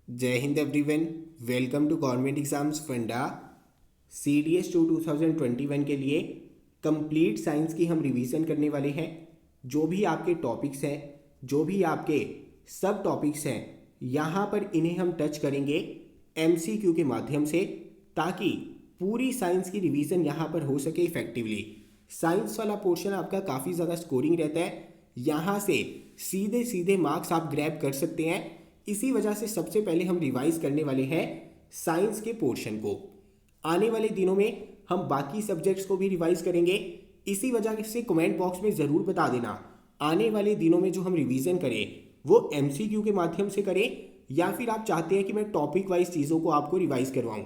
जय हिंद everyone. Welcome to government exams funda CDS 2021 के लिए कंप्लीट साइंस की हम रिवीजन करने वाले हैं। जो भी आपके टॉपिक्स हैं, जो भी आपके सब टॉपिक्स हैं, यहाँ पर इन्हें हम टच करेंगे MCQ के माध्यम से, ताकि पूरी साइंस की रिवीजन यहाँ पर हो सके इफेक्टिवली। साइंस वाला पोर्शन आपका काफ़ी ज़्यादा स्कोरिंग रहता है, यहाँ से सीधे सीधे मार्क्स आप ग्रैब कर सकते हैं। इसी वजह से सबसे पहले हम रिवाइज करने वाले हैं साइंस के पोर्शन को। आने वाले दिनों में हम बाकी सब्जेक्ट्स को भी रिवाइज करेंगे। इसी वजह से कमेंट बॉक्स में ज़रूर बता देना आने वाले दिनों में जो हम रिवीजन करें वो MCQ के माध्यम से करें, या फिर आप चाहते हैं कि मैं टॉपिक वाइज चीज़ों को आपको रिवाइज करवाऊँ।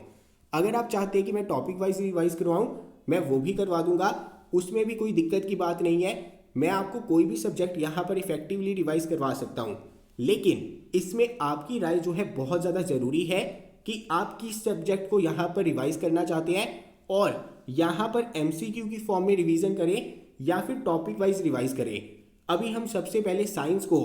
अगर आप चाहते हैं कि मैं टॉपिक वाइज रिवाइज करवाऊँ, मैं वो भी करवा दूंगा, उसमें भी कोई दिक्कत की बात नहीं है। मैं आपको कोई भी सब्जेक्ट यहाँ पर इफेक्टिवली रिवाइज करवा सकता हूँ, लेकिन इसमें आपकी राय जो है बहुत ज़्यादा ज़रूरी है कि आप किस सब्जेक्ट को यहाँ पर रिवाइज करना चाहते हैं, और यहाँ पर MCQ की फॉर्म में रिवीजन करें या फिर टॉपिक वाइज रिवाइज करें। अभी हम सबसे पहले साइंस को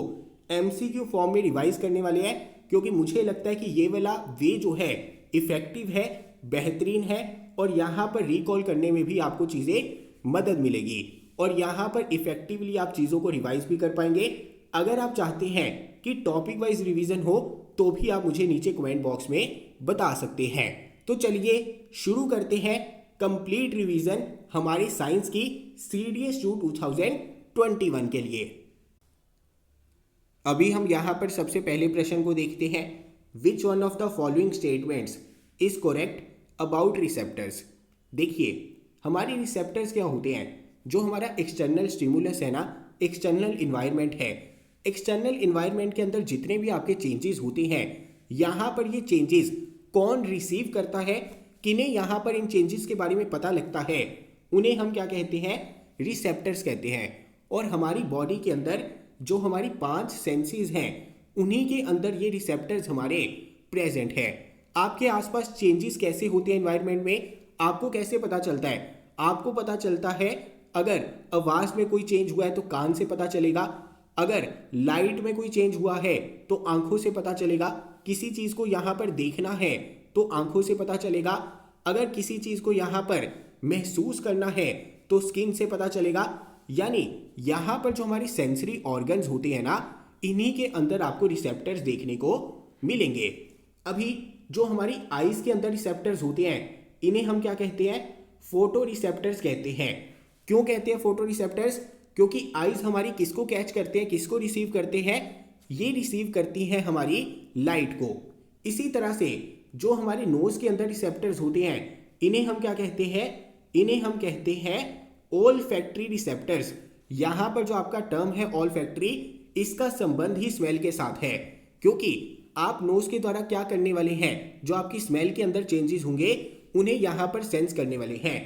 MCQ फॉर्म में रिवाइज करने वाले हैं, क्योंकि मुझे लगता है कि ये वाला वे जो है इफेक्टिव है, बेहतरीन है, और यहाँ पर रिकॉल करने में भी आपको चीज़ें मदद मिलेगी, और यहाँ पर इफेक्टिवली आप चीज़ों को रिवाइज भी कर पाएंगे। अगर आप चाहते हैं कि टॉपिक वाइज रिवीजन हो तो भी आप मुझे नीचे कमेंट बॉक्स में बता सकते हैं। तो चलिए शुरू करते हैं कंप्लीट रिवीजन हमारे साइंस की CDS 2021 के लिए। अभी हम यहाँ पर सबसे पहले प्रश्न को देखते हैं। Which one of the following statements is correct about receptors. देखिए, हमारे रिसेप्टर्स क्या होते हैं? जो हमारा एक्सटर्नल स्टिमुलस है ना, एक्सटर्नल इन्वायरमेंट है, एक्सटर्नल इन्वायरमेंट के अंदर जितने भी आपके चेंजेस होते हैं, यहाँ पर ये चेंजेस कौन रिसीव करता है, किन्हें यहाँ पर इन चेंजेस के बारे में पता लगता है, उन्हें हम क्या कहते हैं? रिसेप्टर्स कहते हैं। और हमारी बॉडी के अंदर जो हमारी 5 सेंसेस हैं, उन्हीं के अंदर ये रिसेप्टर्स हमारे प्रेजेंट है। आपके आसपास चेंजेस कैसे होते हैं एनवायरनमेंट में, आपको कैसे पता चलता है? आपको पता चलता है अगर आवाज़ में कोई चेंज हुआ है तो कान से पता चलेगा, अगर लाइट में कोई चेंज हुआ है तो आंखों से पता चलेगा, किसी चीज़ को यहाँ पर देखना है तो आंखों से पता चलेगा, अगर किसी चीज़ को यहाँ पर महसूस करना है तो स्किन से पता चलेगा। यानी यहाँ पर जो हमारी सेंसरी ऑर्गन्स होते हैं ना, इन्हीं के अंदर आपको रिसेप्टर्स देखने को मिलेंगे। अभी जो हमारी आईज के अंदर रिसेप्टर्स होते हैं, इन्हें हम क्या कहते हैं? फोटो रिसेप्टर्स कहते हैं। क्यों कहते हैं फोटो रिसेप्टर्स? क्योंकि आईज हमारी किसको कैच करते हैं, किसको रिसीव करते हैं? ये रिसीव करती हैं हमारी लाइट को। इसी तरह से जो हमारे नोज के अंदर रिसेप्टर्स होते हैं, इन्हें हम क्या कहते हैं? इन्हें हम कहते हैं ओल्फैक्टरी रिसेप्टर्स। यहाँ पर जो आपका टर्म है ओल्फैक्टरी, इसका संबंध ही स्मेल के साथ है, क्योंकि आप नोज के द्वारा क्या करने वाले हैं? जो आपकी स्मेल के अंदर चेंजेस होंगे उन्हें यहाँ पर सेंस करने वाले हैं।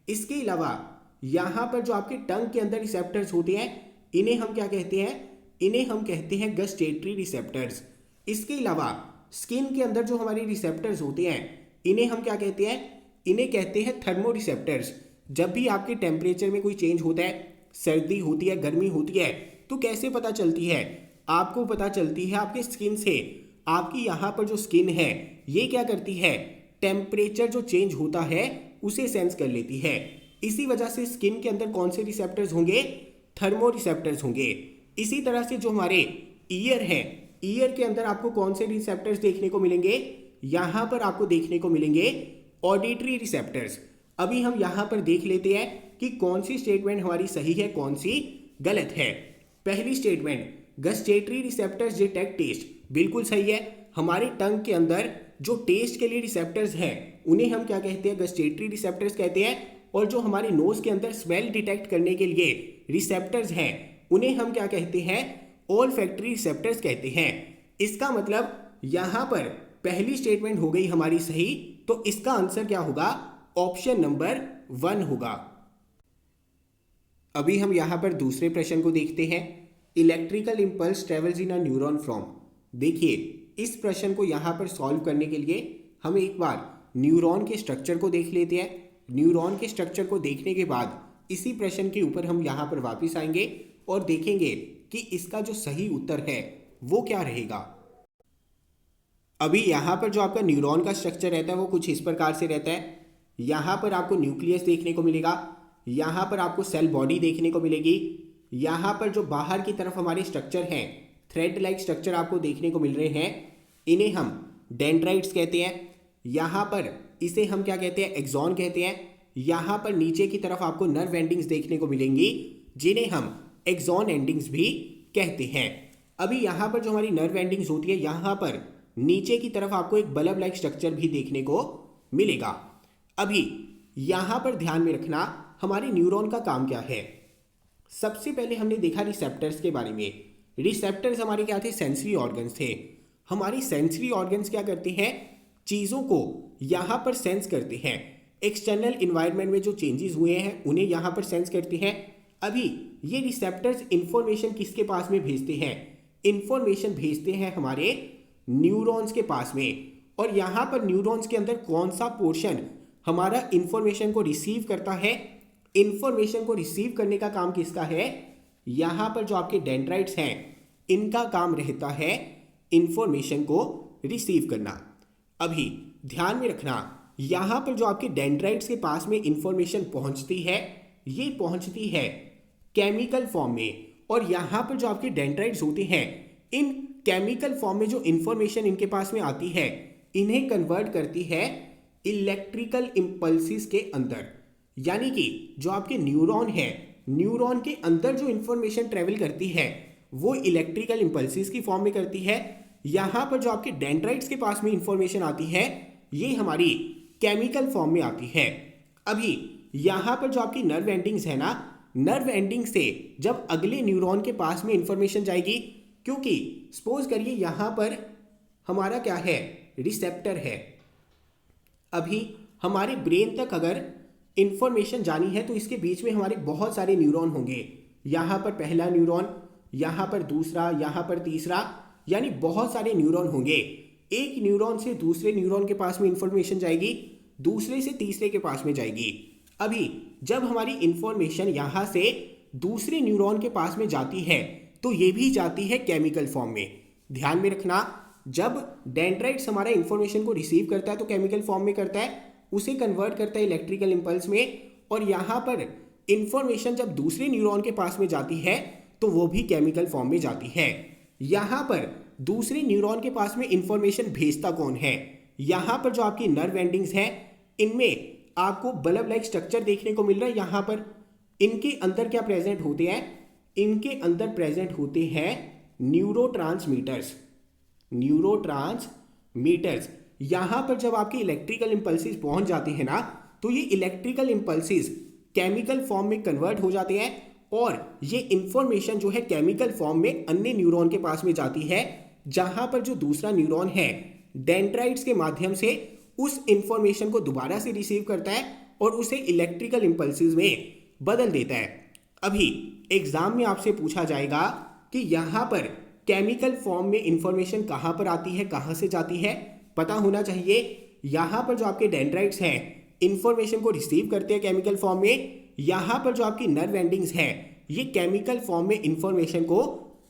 इसके अलावा यहाँ पर जो आपके टंग के अंदर रिसेप्टर्स होते हैं, इन्हें हम क्या कहते हैं? इन्हें हम कहते हैं गस्टेटरी रिसेप्टर्स। इसके अलावा स्किन के अंदर जो हमारे रिसेप्टर्स होते हैं, इन्हें हम क्या कहते हैं? इन्हें कहते हैं थर्मो रिसेप्टर्स। जब भी आपके टेम्परेचर में कोई चेंज होता है, सर्दी होती है, गर्मी होती है, तो कैसे पता चलती है? आपको पता चलती है आपके स्किन से। आपकी यहाँ पर जो स्किन है, ये क्या करती है? टेम्परेचर जो चेंज होता है उसे सेंस कर लेती है। इसी वजह से स्किन के अंदर कौन से रिसेप्टर्स होंगे? थर्मो रिसेप्टर्स होंगे। इसी तरह से जो हमारे ईयर है, ईयर के अंदर आपको कौन से रिसेप्टर्स देखने को मिलेंगे? यहाँ पर आपको देखने को मिलेंगे ऑडिटरी रिसेप्टर्स। अभी हम यहाँ पर देख लेते हैं कि कौन सी स्टेटमेंट हमारी सही है, कौन सी गलत है। पहली statement, gustatory receptors detect taste, बिल्कुल सही है। हमारे टंग के अंदर जो टेस्ट के लिए रिसेप्टर्स हैं, उन्हें हम क्या कहते हैं? गस्टेटरी रिसेप्टर्स कहते हैं। और जो हमारे नोज के अंदर स्मेल डिटेक्ट करने के लिए रिसेप्टर्स हैं, उन्हें हम क्या कहते हैं? ओल्फैक्टरी रिसेप्टर्स कहते हैं। इसका मतलब यहाँ पर पहली स्टेटमेंट हो गई हमारी सही, तो इसका आंसर क्या होगा? ऑप्शन नंबर 1 होगा। अभी हम यहाँ पर दूसरे प्रश्न को देखते हैं। Electrical impulse travels in a neuron from. देखिए, इस प्रश्न को यहाँ पर सॉल्व करने के लिए हम एक बार न्यूरॉन के स्ट्रक्चर को देख लेते हैं। न्यूरॉन के स्ट्रक्चर को देखने के बाद इसी प्रश्न के ऊपर हम यहाँ पर वापस आएंगे और देखेंगे कि इसका जो सही उत्तर है वो क्या रहेगा। अभी यहाँ पर जो आपका न्यूरॉन का स्ट्रक्चर रहता है वो कुछ इस प्रकार से रहता है। यहाँ पर आपको न्यूक्लियस देखने को मिलेगा, यहाँ पर आपको सेल बॉडी देखने को मिलेगी, यहाँ पर जो बाहर की तरफ हमारे स्ट्रक्चर हैं, थ्रेड लाइक स्ट्रक्चर आपको देखने को मिल रहे हैं, इन्हें हम डेंड्राइट्स कहते हैं। यहाँ पर इसे हम क्या कहते हैं, एक्सॉन कहते हैं। यहाँ पर नीचे की तरफ आपको नर्व एंडिंग्स देखने को मिलेंगी जिन्हें हम एक्सॉन एंडिंग्स भी कहते हैं। अभी यहाँ पर जो हमारी नर्व एंडिंग्स होती है, यहाँ पर नीचे की तरफ आपको एक बल्ब लाइक स्ट्रक्चर भी देखने को मिलेगा। अभी यहाँ पर ध्यान में रखना हमारे न्यूरॉन का काम क्या है। सबसे पहले हमने देखा रिसेप्टर्स के बारे में। रिसेप्टर्स हमारे क्या थे, सेंसरी ऑर्गन्स थे। हमारी सेंसरी ऑर्गन्स क्या करते हैं, चीज़ों को यहाँ पर सेंस करते हैं। एक्सटर्नल इन्वायरमेंट में जो चेंजेस हुए हैं उन्हें यहाँ पर सेंस करते हैं। अभी ये रिसेप्टर्स इंफॉर्मेशन किसके पास में भेजते हैं, इंफॉर्मेशन भेजते हैं हमारे न्यूरॉन्स के पास में। और यहाँ पर न्यूरॉन्स के अंदर कौन सा पोर्शन हमारा इंफॉर्मेशन को रिसीव करता है, इंफॉर्मेशन को रिसीव करने का काम किसका है, यहाँ पर जो आपके डेंड्राइट्स हैं इनका काम रहता है इंफॉर्मेशन को रिसीव करना। अभी ध्यान में रखना यहाँ पर जो आपके डेंड्राइट्स के पास में इंफॉर्मेशन पहुँचती है, ये पहुँचती है केमिकल फॉर्म में। और यहाँ पर जो आपके डेंड्राइट्स होते हैं, इन केमिकल फॉर्म में जो इंफॉर्मेशन इनके पास में आती है इन्हें कन्वर्ट करती है इलेक्ट्रिकल इम्पल्सिस के अंदर। यानी कि जो आपके न्यूरॉन है, न्यूरॉन के अंदर जो इंफॉर्मेशन ट्रेवल करती है वो इलेक्ट्रिकल इम्पल्सिस की फॉर्म में करती है। यहाँ पर जो आपके डेंड्राइट्स के पास में इंफॉर्मेशन आती है ये हमारी केमिकल फॉर्म में आती है। अभी यहाँ पर जो आपकी नर्व एंडिंग्स है ना, नर्व एंडिंग से जब अगले न्यूरॉन के पास में इंफॉर्मेशन जाएगी, क्योंकि सपोज करिए यहाँ पर हमारा क्या है, रिसेप्टर है। अभी हमारे ब्रेन तक अगर इंफॉर्मेशन जानी है तो इसके बीच में हमारे बहुत सारे न्यूरॉन होंगे। यहाँ पर पहला न्यूरॉन, यहाँ पर दूसरा, यहाँ पर तीसरा, यानी बहुत सारे न्यूरॉन होंगे। एक न्यूरॉन से दूसरे न्यूरॉन के पास में इंफॉर्मेशन जाएगी, दूसरे से तीसरे के पास में जाएगी। अभी जब हमारी इंफॉर्मेशन यहाँ से दूसरे न्यूरॉन के पास में जाती है तो ये भी जाती है केमिकल फॉर्म में। ध्यान में रखना, जब डेंड्राइट्स हमारा इंफॉर्मेशन को रिसीव करता है तो केमिकल फॉर्म में करता है, उसे कन्वर्ट करता है इलेक्ट्रिकल इम्पल्स में। और यहाँ पर इंफॉर्मेशन जब दूसरे न्यूरॉन के पास में जाती है तो वो भी केमिकल फॉर्म में जाती है। यहाँ पर दूसरे न्यूरॉन के पास में इंफॉर्मेशन भेजता कौन है, यहाँ पर जो आपकी नर्व एंडिंग्स हैं इनमें आपको बल्ब लाइक स्ट्रक्चर देखने को मिल रहा है। यहाँ पर इनके अंदर क्या प्रेजेंट होते हैं, इनके अंदर प्रेजेंट होते हैं न्यूरोट्रांसमीटर्स। न्यूरोट्रांसमीटर्स यहाँ पर जब आपके इलेक्ट्रिकल इम्पल्सिस पहुंच जाते हैं ना, तो ये इलेक्ट्रिकल इम्पल्सिस केमिकल फॉर्म में कन्वर्ट हो जाते हैं और ये इंफॉर्मेशन जो है केमिकल फॉर्म में अन्य न्यूरॉन के पास में जाती है, जहां पर जो दूसरा न्यूरॉन है डेंड्राइट्स के माध्यम से उस इंफॉर्मेशन को दोबारा से रिसीव करता है और उसे इलेक्ट्रिकल इम्पल्सिस में बदल देता है। अभी एग्जाम में आपसे पूछा जाएगा कि यहाँ पर केमिकल फॉर्म में इंफॉर्मेशन कहाँ पर आती है, कहाँ से जाती है, पता होना चाहिए। यहाँ पर जो आपके डेंड्राइट्स हैं इंफॉर्मेशन को रिसीव करते हैं केमिकल फॉर्म में। यहाँ पर जो आपकी नर्व एंडिंग्स हैं ये केमिकल फॉर्म में इंफॉर्मेशन को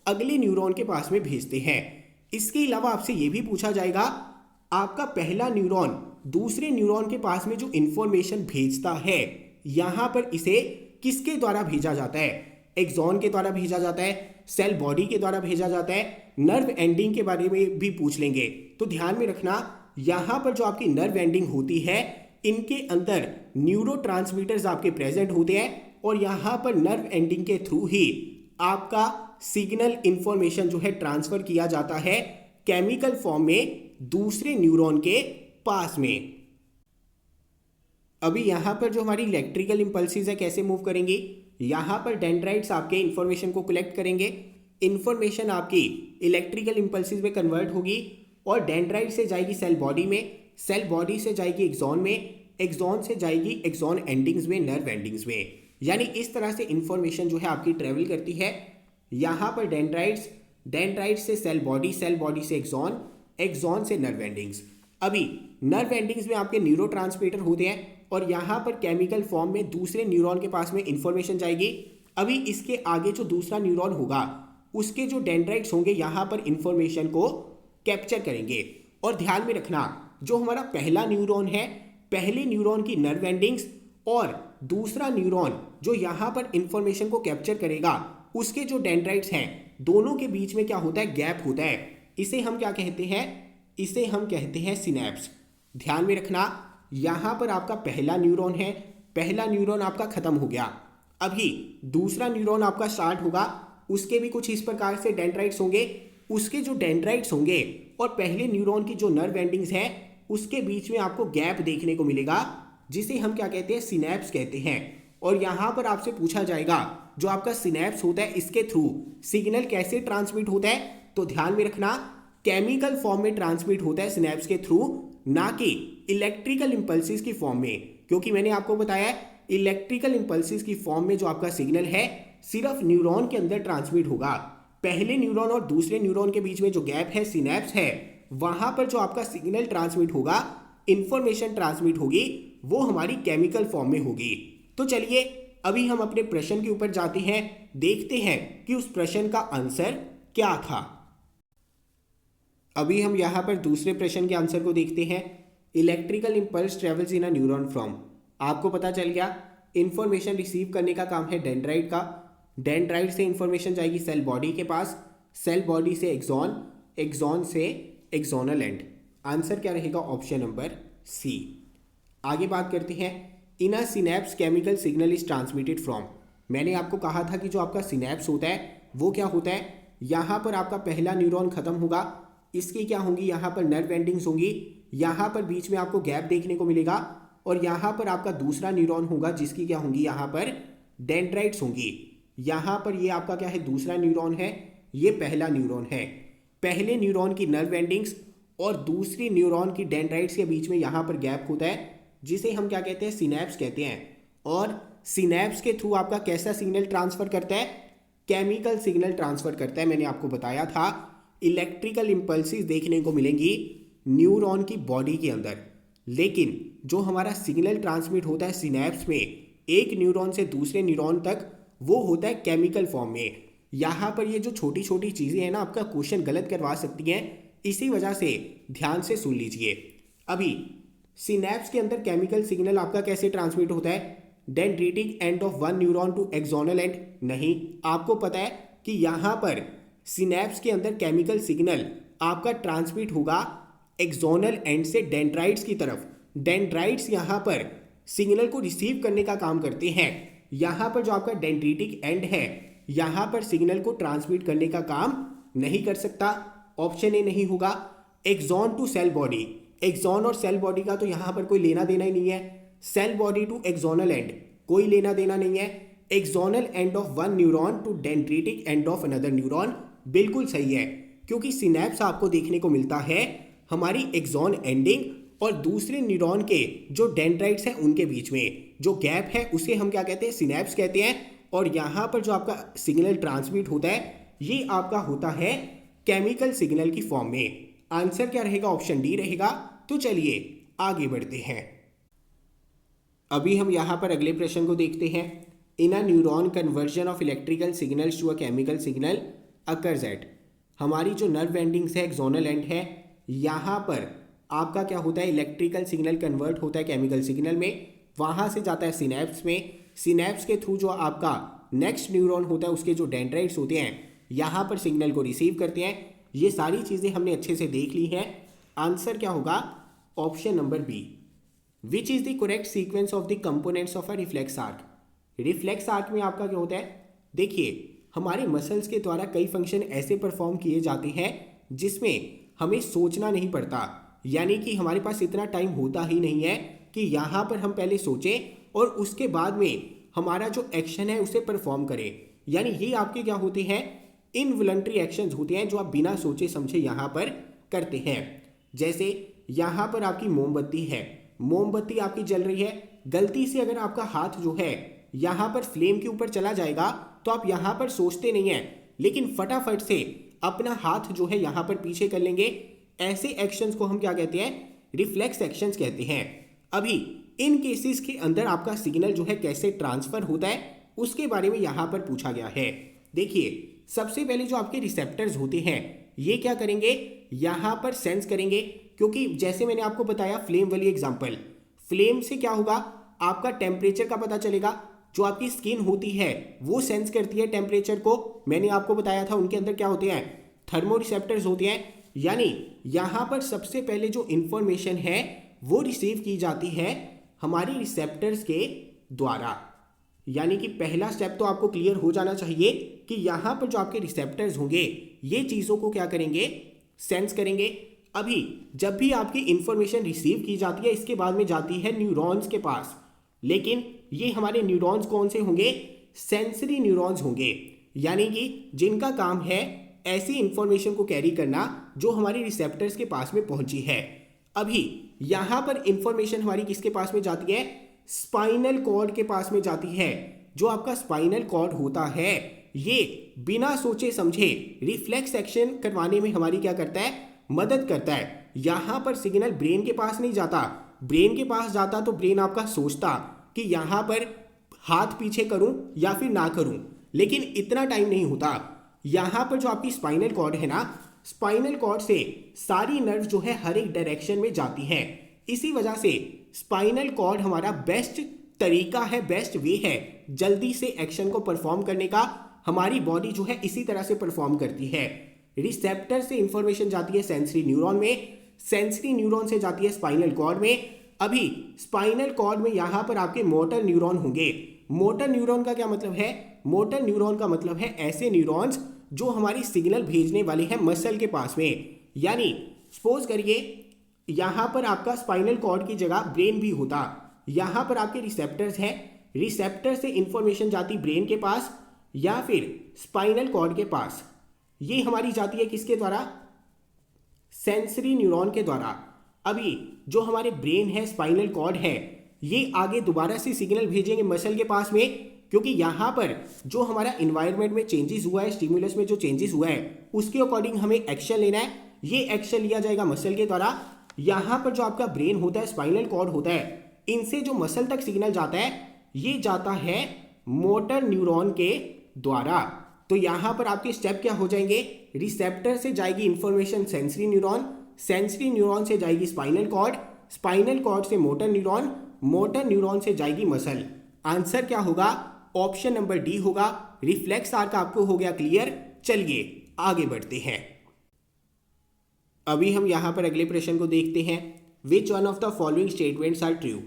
अगले न्यूरॉन के पास में भेजते हैं। इसके अलावा आपसे ये भी पूछा जाएगा आपका पहला न्यूरॉन दूसरे न्यूरॉन के पास में जो इंफॉर्मेशन भेजता है, यहाँ पर इसे किसके द्वारा भेजा जाता है, एक्सॉन के द्वारा भेजा जाता है, सेल बॉडी के द्वारा भेजा जाता है, नर्व एंडिंग के बारे में भी पूछ लेंगे। तो ध्यान में रखना यहाँ पर जो आपकी नर्व एंडिंग होती है इनके अंदर न्यूरोट्रांसमीटर्स आपके प्रेजेंट होते हैं और यहाँ पर नर्व एंडिंग के थ्रू ही आपका सिग्नल इंफॉर्मेशन जो है ट्रांसफर किया जाता है केमिकल फॉर्म में दूसरे न्यूरॉन के पास में। अभी यहाँ पर जो हमारी इलेक्ट्रिकल इम्पल्सिस है कैसे मूव करेंगी, यहाँ पर डेंड्राइट्स आपके इंफॉर्मेशन को कलेक्ट करेंगे, इंफॉर्मेशन आपकी इलेक्ट्रिकल इम्पल्सिस में कन्वर्ट होगी और डेंड्राइट से जाएगी सेल बॉडी में, सेल बॉडी से जाएगी एक्सॉन में, एक्सॉन से जाएगी एक्सॉन एंडिंग्स में, नर्व एंडिंग्स में। यानी इस तरह से इंफॉर्मेशन जो है आपकी ट्रेवल करती है। यहाँ पर डेंड्राइट्स से सेल बॉडी, सेल बॉडी से एक्सॉन, एक्सॉन से नर्व एंडिंग्स। अभी नर्व एंडिंग्स में आपके न्यूरोट्रांसमीटर होते हैं और यहाँ पर केमिकल फॉर्म में दूसरे न्यूरॉन के पास में इंफॉर्मेशन जाएगी। अभी इसके आगे जो दूसरा न्यूरॉन होगा उसके जो डेंड्राइट्स होंगे यहाँ पर इंफॉर्मेशन को कैप्चर करेंगे और ध्यान में रखना जो हमारा पहला न्यूरॉन है, पहले न्यूरॉन की नर्व एंडिंग्स और दूसरा न्यूरॉन जो यहाँ पर इंफॉर्मेशन को कैप्चर करेगा उसके जो डेंड्राइट्स हैं, दोनों के बीच में क्या होता है, गैप होता है। इसे हम क्या कहते हैं, इसे हम कहते हैं सिनेप्स। ध्यान में रखना यहाँ पर आपका पहला न्यूरॉन है, पहला न्यूरॉन आपका खत्म हो गया, अभी दूसरा न्यूरॉन आपका स्टार्ट होगा, उसके भी कुछ इस प्रकार से डेंड्राइट्स होंगे, उसके जो डेंड्राइट्स होंगे और पहले न्यूरॉन की जो नर्व एंडिंग्स हैं उसके बीच में आपको गैप देखने को मिलेगा, जिसे हम क्या कहते हैं, सिनेप्स कहते हैं। और यहाँ पर आपसे पूछा जाएगा जो आपका सिनेप्स होता है इसके थ्रू सिग्नल कैसे ट्रांसमिट होता है, तो ध्यान में रखना केमिकल फॉर्म में ट्रांसमिट होता है सिनेप्स के थ्रू, ना कि इलेक्ट्रिकल इंपल्सिस की फॉर्म में, क्योंकि मैंने आपको बताया इलेक्ट्रिकल इंपल्सिस की फॉर्म में जो आपका सिग्नल है सिर्फ न्यूरॉन के अंदर ट्रांसमिट होगा। पहले न्यूरॉन और दूसरे न्यूरॉन के बीच में जो गैप है, सिनेप्स है, वहां पर जो आपका सिग्नल ट्रांसमिट होगा, इंफॉर्मेशन ट्रांसमिट होगी, वो हमारी केमिकल फॉर्म में होगी। तो चलिए अभी हम अपने प्रश्न के ऊपर जाते हैं, देखते हैं कि उस प्रश्न का आंसर क्या था। अभी हम यहाँ पर दूसरे प्रश्न के आंसर को देखते हैं। Electrical impulse travels in a neuron from, आपको पता चल गया इंफॉर्मेशन रिसीव करने का काम है डेंड्राइट का, डेंड्राइट से इंफॉर्मेशन जाएगी सेल बॉडी के पास, सेल बॉडी से एक्सॉन, एक्सॉन से एक्सोनल एंड। आंसर क्या रहेगा, ऑप्शन नंबर सी। आगे बात करते हैं, in a synapse chemical signal is transmitted from. मैंने आपको कहा था कि जो आपका सिनेप्स होता है वो क्या होता है, यहाँ पर आपका पहला न्यूरॉन खत्म होगा, इसकी क्या होंगी, यहाँ पर नर्व एंडिंग्स होंगी, यहाँ पर बीच में आपको गैप देखने को मिलेगा, और यहाँ पर आपका दूसरा न्यूरॉन होगा जिसकी क्या होंगी, यहाँ पर डेंड्राइट्स होंगी। यहाँ पर ये आपका क्या है, दूसरा न्यूरॉन है, ये पहला न्यूरॉन है। पहले न्यूरॉन की नर्व एंडिंग्स और दूसरी न्यूरॉन की डेंड्राइट्स के बीच में यहाँ पर गैप होता है, जिसे हम क्या कहते हैं, सिनेप्स कहते हैं। और सिनेप्स के थ्रू आपका कैसा सिग्नल ट्रांसफर करता है, केमिकल सिग्नल ट्रांसफर करता है। मैंने आपको बताया था इलेक्ट्रिकल इंपल्सिस देखने को मिलेंगी न्यूरॉन की बॉडी के अंदर, लेकिन जो हमारा सिग्नल ट्रांसमिट होता है सिनेप्स में एक न्यूरॉन से दूसरे न्यूरॉन तक, वो होता है केमिकल फॉर्म में। यहाँ पर ये जो छोटी छोटी चीज़ें हैं ना, आपका क्वेश्चन गलत करवा सकती हैं, इसी वजह से ध्यान से सुन लीजिए। अभी सिनेप्स के अंदर केमिकल सिग्नल आपका कैसे ट्रांसमिट होता है, dendritic end of one neuron to axonal end, नहीं, आपको पता है कि यहाँ पर सिनेप्स के अंदर केमिकल सिग्नल आपका ट्रांसमिट होगा एक्सोनल एंड से डेंड्राइट्स की तरफ। डेंड्राइट्स यहाँ पर सिग्नल को रिसीव करने का काम करते हैं। यहाँ पर जो आपका डेंड्रिटिक एंड है, यहाँ पर सिग्नल को ट्रांसमिट करने का काम नहीं कर सकता, ऑप्शन ए नहीं होगा। Axon to cell body, axon और सेल बॉडी का तो यहाँ पर कोई लेना देना ही नहीं है। Cell body to axonal end, कोई लेना देना नहीं है। Axonal end of one neuron to dendritic end of another neuron, बिल्कुल सही है, क्योंकि सिनेप्स आपको देखने को मिलता है हमारी एक्सॉन एंडिंग और दूसरे न्यूरॉन के जो डेंड्राइट्स हैं उनके बीच में जो गैप है उसे हम क्या कहते हैं, सिनेप्स कहते हैं। और यहाँ पर जो आपका सिग्नल ट्रांसमिट होता है ये आपका होता है केमिकल सिग्नल की फॉर्म में। आंसर क्या रहेगा, ऑप्शन डी रहेगा। तो चलिए आगे बढ़ते हैं। अभी हम यहाँ पर अगले प्रश्न को देखते हैं। In a neuron conversion of electrical signals to a chemical signal occurs at, हमारी जो नर्व एंडिंग्स है एक्सोनल एंड है, यहाँ पर आपका क्या होता है, इलेक्ट्रिकल सिग्नल कन्वर्ट होता है केमिकल सिग्नल में, वहाँ से जाता है सिनेप्स में। सिनेप्स के थ्रू जो आपका नेक्स्ट न्यूरॉन होता है उसके जो डेंड्राइट्स होते हैं यहाँ पर सिग्नल को रिसीव करते हैं। ये सारी चीज़ें हमने अच्छे से देख ली हैं। आंसर क्या होगा, option number B. Which is the correct sequence of the components of a reflex arc. Reflex arc में आपका क्या होता है, देखिए हमारे मसल्स के द्वारा कई फंक्शन ऐसे परफॉर्म किए जाते हैं जिसमें हमें सोचना नहीं पड़ता, यानी कि हमारे पास इतना टाइम होता ही नहीं है कि यहाँ पर हम पहले सोचें और उसके बाद में हमारा जो एक्शन है उसे परफॉर्म करें। यानी ये आपके क्या होते हैं, इनवॉलंटरी एक्शंस होते हैं जो आप बिना सोचे समझे यहाँ पर करते हैं। जैसे यहाँ पर आपकी मोमबत्ती है, मोमबत्ती आपकी जल रही है, गलती से अगर आपका हाथ जो है यहाँ पर फ्लेम के ऊपर चला जाएगा तो आप यहाँ पर सोचते नहीं हैं, लेकिन फटाफट से अपना हाथ जो है यहाँ पर पीछे कर लेंगे। ऐसे एक्शंस को हम क्या कहते हैं, रिफ्लेक्स एक्शंस कहते हैं। अभी इन केसेस के अंदर आपका सिग्नल जो है कैसे ट्रांसफर होता है उसके बारे में यहाँ पर पूछा गया है। देखिए सबसे पहले जो आपके रिसेप्टर्स होते हैं ये क्या करेंगे, यहाँ पर सेंस करेंगे, क्योंकि जैसे मैंने आपको बताया फ्लेम वाली एग्जांपल, फ्लेम से क्या होगा, आपका टेम्परेचर का पता चलेगा। जो आपकी स्किन होती है वो सेंस करती है टेम्परेचर को। मैंने आपको बताया था उनके अंदर क्या होते हैं, थर्मो रिसेप्टर्स होते हैं। यानी यहाँ पर सबसे पहले जो इंफॉर्मेशन है वो रिसीव की जाती है हमारी रिसेप्टर्स के द्वारा। यानी कि पहला स्टेप तो आपको क्लियर हो जाना चाहिए कि यहाँ पर जो आपके रिसेप्टर्स होंगे ये चीज़ों को क्या करेंगे, सेंस करेंगे। अभी जब भी आपकी इंफॉर्मेशन रिसीव की जाती है इसके बाद में जाती है न्यूरॉन्स के पास, लेकिन ये हमारे न्यूरॉन्स कौन से होंगे, सेंसरी न्यूरॉन्स होंगे। यानी कि जिनका काम है ऐसी इंफॉर्मेशन को कैरी करना जो हमारी रिसेप्टर्स के पास में पहुंची है। अभी यहाँ पर इंफॉर्मेशन हमारी किसके पास में जाती है, स्पाइनल कॉर्ड के पास में जाती है। जो आपका स्पाइनल कॉर्ड होता है ये बिना सोचे समझे रिफ्लेक्स एक्शन करवाने में हमारी क्या करता है, मदद करता है। यहाँ पर सिग्नल ब्रेन के पास नहीं जाता, ब्रेन के पास जाता तो ब्रेन आपका सोचता कि यहाँ पर हाथ पीछे करूं या फिर ना करूं, लेकिन इतना टाइम नहीं होता। यहाँ पर जो आपकी स्पाइनल कॉर्ड है ना, स्पाइनल कॉर्ड से सारी नर्व जो है हर एक डायरेक्शन में जाती है। इसी वजह से स्पाइनल कॉर्ड हमारा बेस्ट तरीका है, बेस्ट वे है जल्दी से एक्शन को परफॉर्म करने का। हमारी बॉडी जो है इसी तरह से परफॉर्म करती है। रिसेप्टर से इंफॉर्मेशन जाती है सेंसरी न्यूरॉन में, सेंसरी न्यूरॉन से जाती है स्पाइनल कॉर्ड में। अभी स्पाइनल कॉर्ड में यहाँ पर आपके मोटर न्यूरॉन होंगे। मोटर न्यूरॉन का क्या मतलब है, मोटर न्यूरॉन का मतलब है ऐसे न्यूरॉन्स जो हमारी सिग्नल भेजने वाले हैं मसल के पास में। यानी सपोज करिए यहाँ पर आपका स्पाइनल कॉर्ड की जगह ब्रेन भी होता, यहाँ पर आपके रिसेप्टर्स हैं, रिसेप्टर से इंफॉर्मेशन जाती ब्रेन के पास या फिर स्पाइनल कॉर्ड के पास। ये हमारी जाती है किसके द्वारा, सेंसरी न्यूरॉन के द्वारा। अभी जो हमारे ब्रेन है, स्पाइनल कॉर्ड है, ये आगे दोबारा से सिग्नल भेजेंगे मसल के पास में, क्योंकि यहाँ पर जो हमारा इन्वायरमेंट में चेंजेस हुआ है, स्टिमुलस में जो चेंजेस हुआ है उसके अकॉर्डिंग हमें एक्शन लेना है। ये एक्शन लिया जाएगा मसल के द्वारा। यहाँ पर जो आपका ब्रेन होता है, स्पाइनल कॉर्ड होता है, इनसे जो मसल तक सिग्नल जाता है ये जाता है मोटर न्यूरॉन के द्वारा। तो यहाँ पर आपके स्टेप क्या हो जाएंगे, रिसेप्टर से जाएगी information sensory neuron, sensory neuron से जाएगी स्पाइनल कॉर्ड, स्पाइनल कॉर्ड से मोटर न्यूरॉन, मोटर न्यूरॉन से जाएगी मसल। आंसर क्या होगा, ऑप्शन नंबर डी होगा। रिफ्लेक्स आर्क आपको हो गया क्लियर। चलिए आगे बढ़ते हैं। अभी हम यहाँ पर अगले प्रश्न को देखते हैं। Which one of the following statements are true,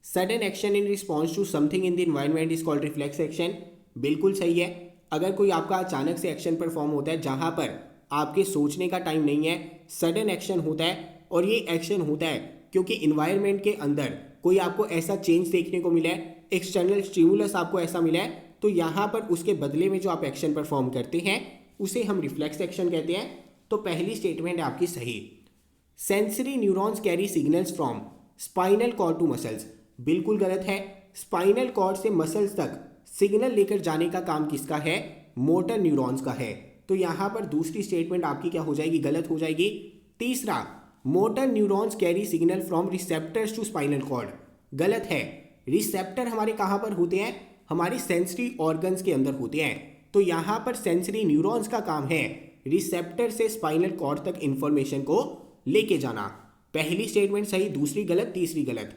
sudden action in response to something in the environment is called reflex action. बिल्कुल सही है। अगर कोई आपका अचानक से एक्शन परफॉर्म होता है जहाँ पर आपके सोचने का टाइम नहीं है, सडन एक्शन होता है, और ये एक्शन होता है क्योंकि इन्वायरमेंट के अंदर कोई आपको ऐसा चेंज देखने को मिला है, एक्सटर्नल स्टिमुलस आपको ऐसा मिला है, तो यहाँ पर उसके बदले में जो आप एक्शन परफॉर्म करते हैं उसे हम रिफ्लेक्स एक्शन कहते हैं। तो पहली स्टेटमेंट है आपकी सही। Sensory neurons carry signals from spinal cord to muscles, बिल्कुल गलत है। स्पाइनल कॉर्ड से मसल्स तक सिग्नल लेकर जाने का काम किसका है, मोटर न्यूरॉन्स का है। तो यहाँ पर दूसरी स्टेटमेंट आपकी क्या हो जाएगी, गलत हो जाएगी। तीसरा, motor neurons carry signal from receptors to spinal cord, गलत है। रिसेप्टर हमारे कहाँ पर होते हैं, हमारे सेंसरी ऑर्गन्स के अंदर होते हैं। तो यहाँ पर सेंसरी न्यूरॉन्स का काम है रिसेप्टर से स्पाइनल कॉर्ड तक इंफॉर्मेशन को लेके जाना। पहली स्टेटमेंट सही, दूसरी गलत, तीसरी गलत।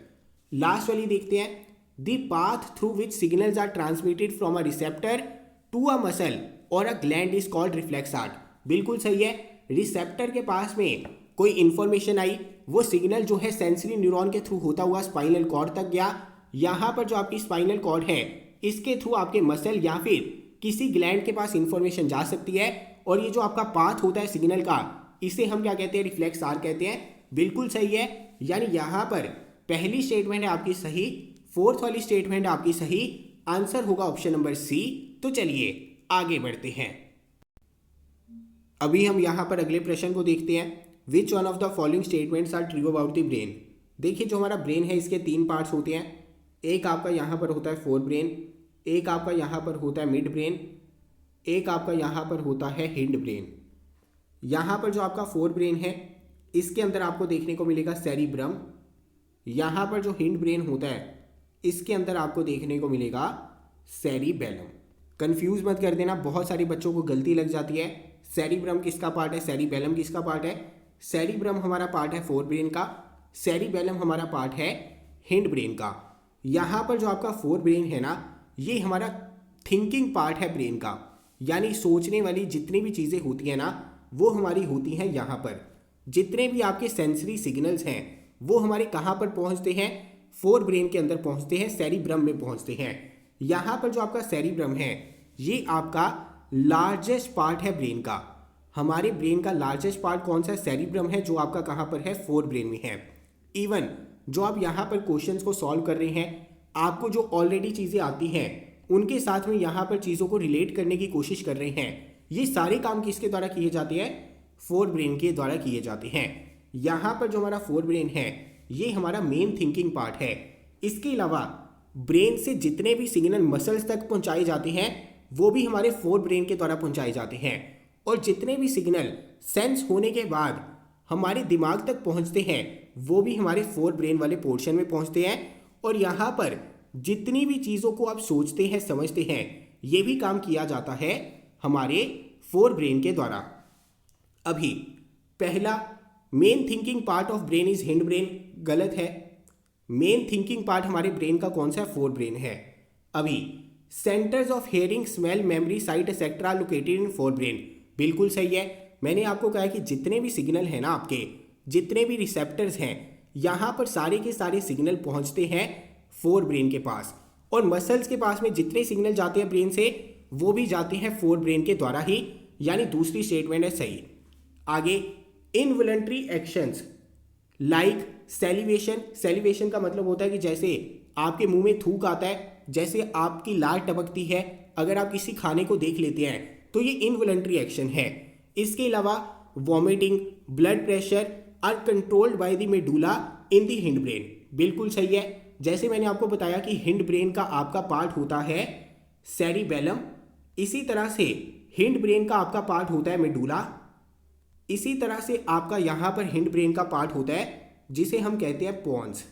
लास्ट वाली देखते हैं। The path through which signals are transmitted from a receptor to a muscle और a gland is called reflex arc, बिल्कुल सही है। रिसेप्टर के पास में कोई इंफॉर्मेशन आई, वो सिग्नल जो है सेंसरी न्यूरॉन के थ्रू होता हुआ स्पाइनल कॉर्ड तक गया। यहाँ पर जो आपकी स्पाइनल कॉर्ड है इसके थ्रू आपके मसल या फिर किसी ग्लैंड के पास इंफॉर्मेशन जा सकती है, और ये जो आपका पाथ होता है सिग्नल का, इसे हम क्या कहते हैं, रिफ्लेक्स आर्क कहते हैं। बिल्कुल सही है। यानी यहाँ पर पहली स्टेटमेंट है आपकी सही, फोर्थ वाली स्टेटमेंट है आपकी सही। आंसर होगा ऑप्शन नंबर सी। तो चलिए आगे बढ़ते हैं। अभी हम यहाँ पर अगले प्रश्न को देखते हैं। Which one of the following statements are true about the brain. देखिए जो हमारा ब्रेन है इसके तीन पार्ट्स होते हैं। एक आपका यहाँ पर होता है फोर ब्रेन, एक आपका यहाँ पर होता है मिड ब्रेन, एक आपका यहाँ पर होता है हिंड ब्रेन। यहाँ पर जो आपका फोर ब्रेन है इसके अंदर आपको देखने को मिलेगा सेरिब्रम। यहाँ पर जो हिंड ब्रेन होता है इसके अंदर आपको देखने को मिलेगा सेरिबेलम। कंफ्यूज मत कर देना, बहुत सारे बच्चों को गलती लग जाती है। सेरिब्रम किसका पार्ट है, सेरिबेलम किसका पार्ट है। सेरिब्रम हमारा पार्ट है फोर ब्रेन का, सेरिबेलम हमारा पार्ट है हिंड ब्रेन का। यहाँ पर जो आपका फोर ब्रेन है ना, ये हमारा थिंकिंग पार्ट है ब्रेन का, यानी सोचने वाली जितनी भी चीज़ें होती हैं ना वो हमारी होती हैं यहाँ पर। जितने भी आपके सेंसरी सिग्नल्स हैं वो हमारे कहाँ पर पहुँचते हैं, फोर ब्रेन के अंदर पहुँचते हैं, सेरिब्रम में पहुँचते हैं। यहाँ पर जो आपका सेरिब्रम है ये आपका लार्जेस्ट पार्ट है ब्रेन का। हमारे ब्रेन का लार्जेस्ट पार्ट कौन सा है, सेरिब्रम है, जो आपका कहाँ पर है, फोर ब्रेन में है। इवन जो आप यहाँ पर क्वेश्चंस को सॉल्व कर रहे हैं, आपको जो ऑलरेडी चीज़ें आती हैं उनके साथ में यहाँ पर चीज़ों को रिलेट करने की कोशिश कर रहे हैं, ये सारे काम किसके द्वारा किए जाते हैं, फोर ब्रेन के द्वारा किए जाते हैं। यहाँ पर जो हमारा फोर ब्रेन है ये हमारा मेन थिंकिंग पार्ट है। इसके अलावा ब्रेन से जितने भी सिग्नल मसल्स तक पहुँचाए जाते हैं वो भी हमारे फोर ब्रेन के द्वारा पहुँचाए जाते हैं, और जितने भी सिग्नल सेंस होने के बाद हमारे दिमाग तक पहुंचते हैं वो भी हमारे फोर ब्रेन वाले पोर्शन में पहुंचते हैं। और यहाँ पर जितनी भी चीज़ों को आप सोचते हैं समझते हैं ये भी काम किया जाता है हमारे फोर ब्रेन के द्वारा। अभी पहला main thinking part of brain is hind brain, गलत है। मेन थिंकिंग पार्ट हमारे ब्रेन का कौन सा, फोर ब्रेन है। अभी centres of hearing, smell, memory, site etcetera located in fore brain, बिल्कुल सही है। मैंने आपको कहा कि जितने भी सिग्नल हैं ना आपके, जितने भी रिसेप्टर्स हैं यहाँ पर सारे के सारे सिग्नल पहुँचते हैं फोर ब्रेन के पास, और मसल्स के पास में जितने सिग्नल जाते हैं ब्रेन से वो भी जाते हैं फोर ब्रेन के द्वारा ही, यानी दूसरी स्टेटमेंट है सही। आगे involuntary actions like salivation, salivation का मतलब होता है कि जैसे आपके मुंह में थूक आता है, जैसे आपकी लार टपकती है, अगर आप किसी खाने को देख लेते हैं तो ये इनवॉलंटरी एक्शन है। इसके अलावा vomiting, blood pressure are controlled by the medulla in the hind brain, बिल्कुल सही है। जैसे मैंने आपको बताया कि हिंड ब्रेन का आपका पार्ट होता है सेरिबेलम, इसी तरह से हिंड ब्रेन का आपका पार्ट होता है मेडुला, इसी तरह से आपका यहाँ पर हिंड ब्रेन का पार्ट होता है जिसे हम कहते हैं पोन्स।